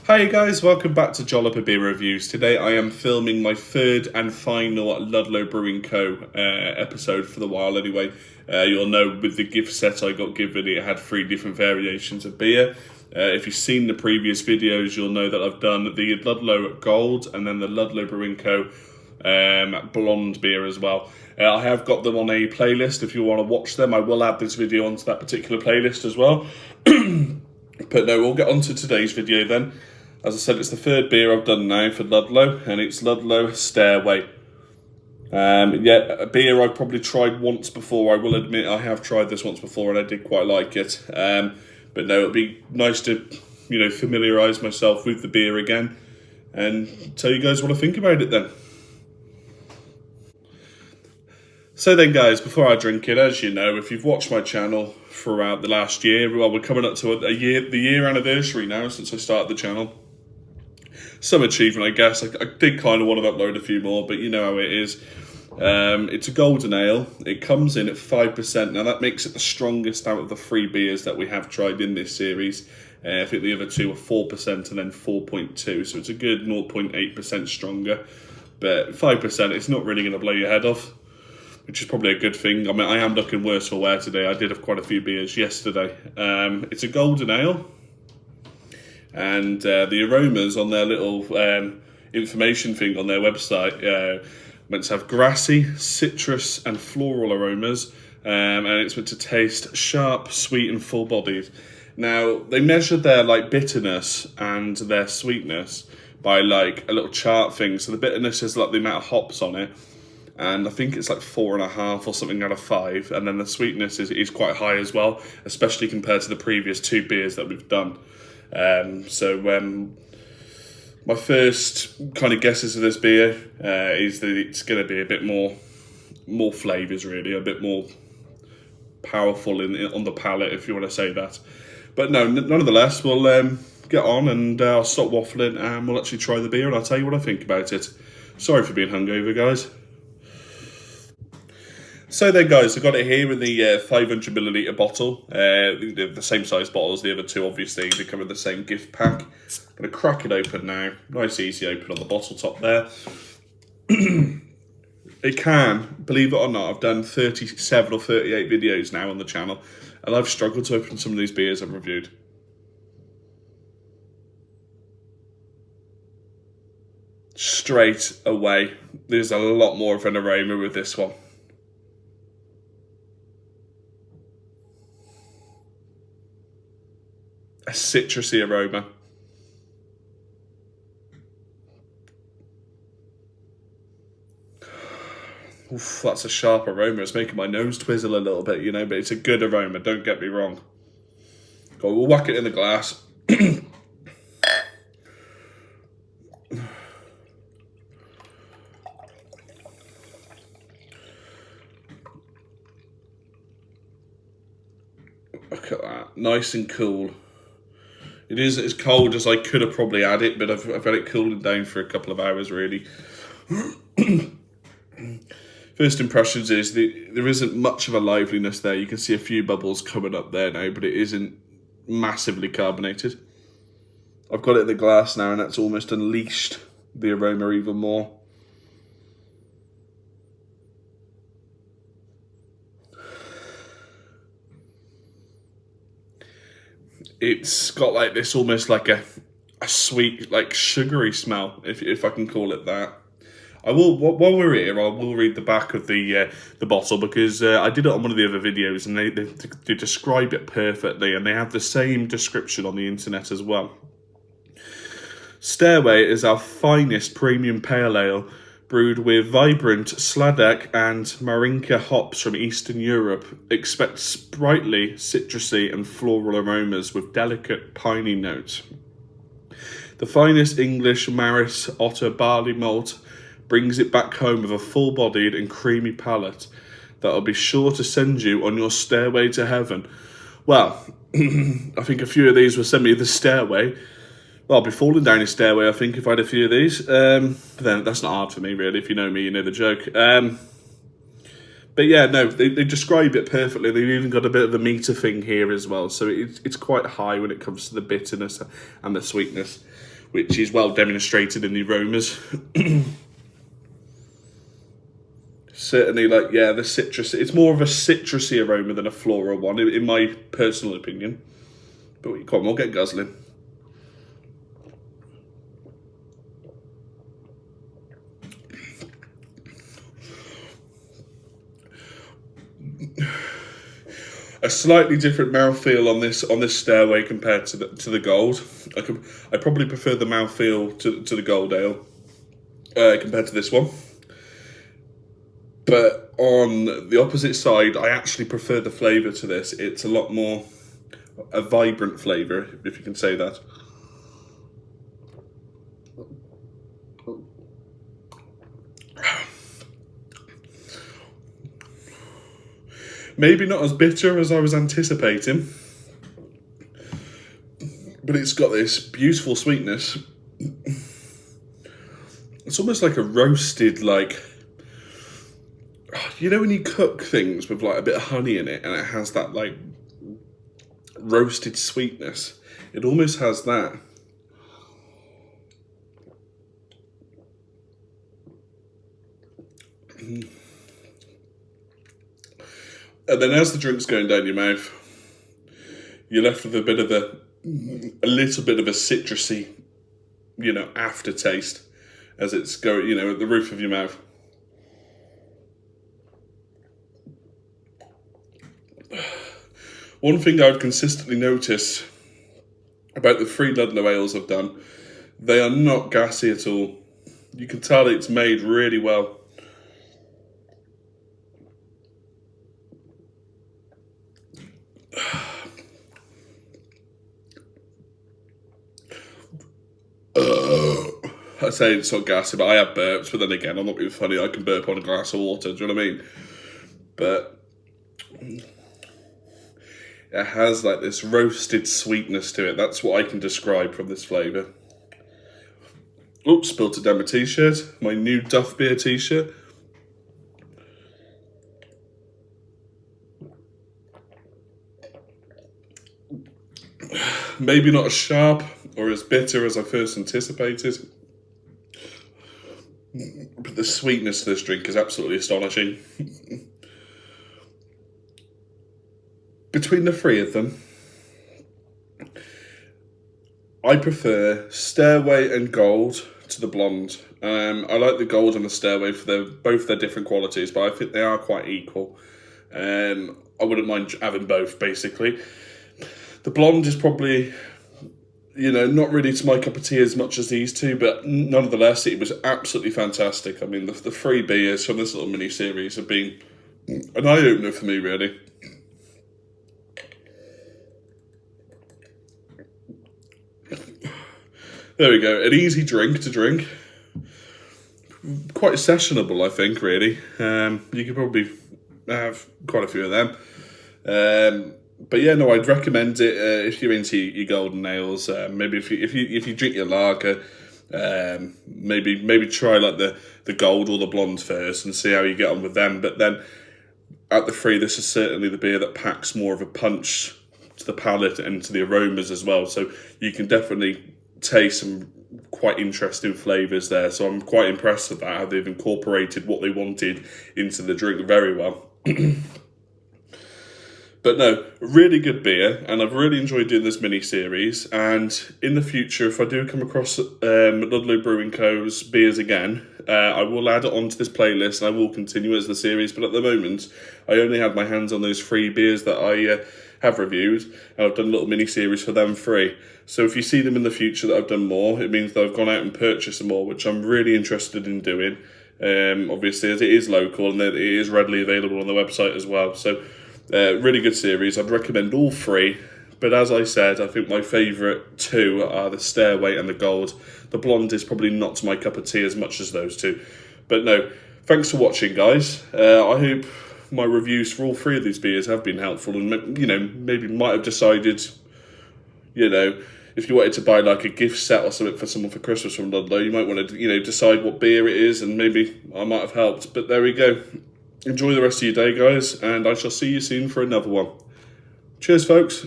Hi guys, welcome back to Jollop Beer Reviews. Today I am filming my third and final Ludlow Brewing Co episode for the while anyway. You'll know with the gift set I got given, it had 3 different variations of beer. If you've seen the previous videos, you'll know that I've done the Ludlow Gold and then the Ludlow Brewing Co blonde beer as well. I have got them on a playlist. If you want to watch them, I will add this video onto that particular playlist as well. But no, we'll get on to today's video then. As I said, it's the third beer I've done now for Ludlow, and it's Ludlow Stairway. A beer I've probably tried once before. I will admit I have tried this once before, and I did quite like it. But no, it'd be nice to, familiarise myself with the beer again, and tell you guys what I think about it then. So then guys, before I drink it, as you know, if you've watched my channel throughout the last year, well, we're coming up to the year anniversary now since I started the channel. Some achievement, I guess. I did kind of want to upload a few more, but you know how it is. It's a golden ale. It comes in at 5%. Now that makes it the strongest out of the 3 beers that we have tried in this series. I think the other 2 are 4% and then 4.2, so it's a good 0.8% stronger. But 5%, it's not really going to blow your head off, which is probably a good thing. I mean, I am looking worse for wear today. I did have quite a few beers yesterday. It's a golden ale. And the aromas on their little information thing on their website meant to have grassy, citrus and floral aromas. And it's meant to taste sharp, sweet and full-bodied. Now, they measured their bitterness and their sweetness by a little chart thing. So the bitterness is the amount of hops on it. And I think it's 4.5 or something out of 5. And then the sweetness is quite high as well, especially compared to the previous 2 beers that we've done. My first kind of guesses of this beer is that it's going to be a bit more flavours really, a bit more powerful on the palate, if you want to say that. But no, nonetheless, we'll get on and I'll stop waffling and we'll actually try the beer and I'll tell you what I think about it. Sorry for being hungover, guys. So then guys, I've got it here in the 500ml bottle, the same size bottle as the other 2 obviously, they come in the same gift pack. I'm going to crack it open now, nice easy open on the bottle top there. It can, believe it or not, I've done 37 or 38 videos now on the channel, and I've struggled to open some of these beers I've reviewed. Straight away, there's a lot more of an aroma with this one. A citrusy aroma. Oof, that's a sharp aroma. It's making my nose twizzle a little bit, but it's a good aroma, don't get me wrong. We'll whack it in the glass. Look at that, nice and cool. It is as cold as I could have probably had it, but I've had it cooling down for a couple of hours, really. First impressions is there isn't much of a liveliness there. You can see a few bubbles coming up there now, but it isn't massively carbonated. I've got it in the glass now, and that's almost unleashed the aroma even more. It's got this almost a sweet, sugary smell, if I can call it that. I will, while we're here, I will read the back of the bottle, because I did it on one of the other videos and they describe it perfectly, and they have the same description on the internet as well. Stairway is our finest premium pale ale, brewed with vibrant Sladek and Marinka hops from Eastern Europe. Expect sprightly, citrusy and floral aromas with delicate piney notes. The finest English Maris Otter barley malt brings it back home with a full-bodied and creamy palate that will be sure to send you on your stairway to heaven. Well, I think a few of these will send me the stairway. Well, I'll be falling down a stairway, I think, if I had a few of these. But then that's not hard for me, really. If you know me, you know the joke. But yeah, no, they describe it perfectly. They've even got a bit of the meter thing here as well. So it's quite high when it comes to the bitterness and the sweetness. which is well demonstrated in the aromas. Certainly, like, yeah, the citrus, it's more of a citrusy aroma than a floral one, in my personal opinion. But come on, we'll get guzzling. A slightly different mouthfeel on this Stairway compared to the Gold. I probably prefer the mouthfeel to the Gold Ale compared to this one. But on the opposite side, I actually prefer the flavour to this. It's a lot more a vibrant flavour, if you can say that. Maybe not as bitter as I was anticipating, but it's got this beautiful sweetness. It's almost like a roasted, like, you know when you cook things with like a bit of honey in it and it has that like roasted sweetness? It almost has that. And then as the drink's going down your mouth, you're left with a little bit of a citrusy, aftertaste as it's going, at the roof of your mouth. One thing I've consistently noticed about the 3 Ludlow ales I've done, they are not gassy at all. You can tell it's made really well. I say it's not gassy, but I have burps, but then again, I'm not being funny, I can burp on a glass of water, do you know what I mean? But it has like this roasted sweetness to it. That's what I can describe from this flavour. Oops, spilt it down my t-shirt, my new Duff Beer t-shirt. Maybe not as sharp or as bitter as I first anticipated, but the sweetness of this drink is absolutely astonishing. Between the 3 of them, I prefer Stairway and Gold to the Blonde. I like the Gold and the Stairway for both their different qualities, but I think they are quite equal. I wouldn't mind having both, basically. The Blonde is probably, not really to my cup of tea as much as these two, but nonetheless, it was absolutely fantastic. I mean, the 3 beers from this little mini-series have been an eye-opener for me, really. There we go, an easy drink to drink. Quite sessionable, I think, really. You could probably have quite a few of them. But yeah, no, I'd recommend it if you're into your golden ales. Maybe if you drink your lager, maybe try like the Gold or the Blonde first and see how you get on with them. But then at the 3, this is certainly the beer that packs more of a punch to the palate and to the aromas as well. So you can definitely taste some quite interesting flavours there. So I'm quite impressed with that, how they've incorporated what they wanted into the drink very well. But no, really good beer, and I've really enjoyed doing this mini-series, and in the future, if I do come across Ludlow Brewing Co.'s beers again, I will add it onto this playlist, and I will continue as the series, but at the moment, I only had my hands on those 3 beers that I have reviewed, and I've done a little mini-series for them 3. So if you see them in the future that I've done more, it means that I've gone out and purchased some more, which I'm really interested in doing, obviously, as it is local, and that it is readily available on the website as well, so... really good series. I'd recommend all 3, but as I said, I think my favourite 2 are the Stairway and the Gold. The Blonde is probably not to my cup of tea as much as those 2. But no, thanks for watching, guys. I hope my reviews for all 3 of these beers have been helpful, and maybe might have decided, if you wanted to buy like a gift set or something for someone for Christmas from Ludlow, you might want to decide what beer it is, and maybe I might have helped. But there we go. Enjoy the rest of your day, guys, and I shall see you soon for another one. Cheers, folks.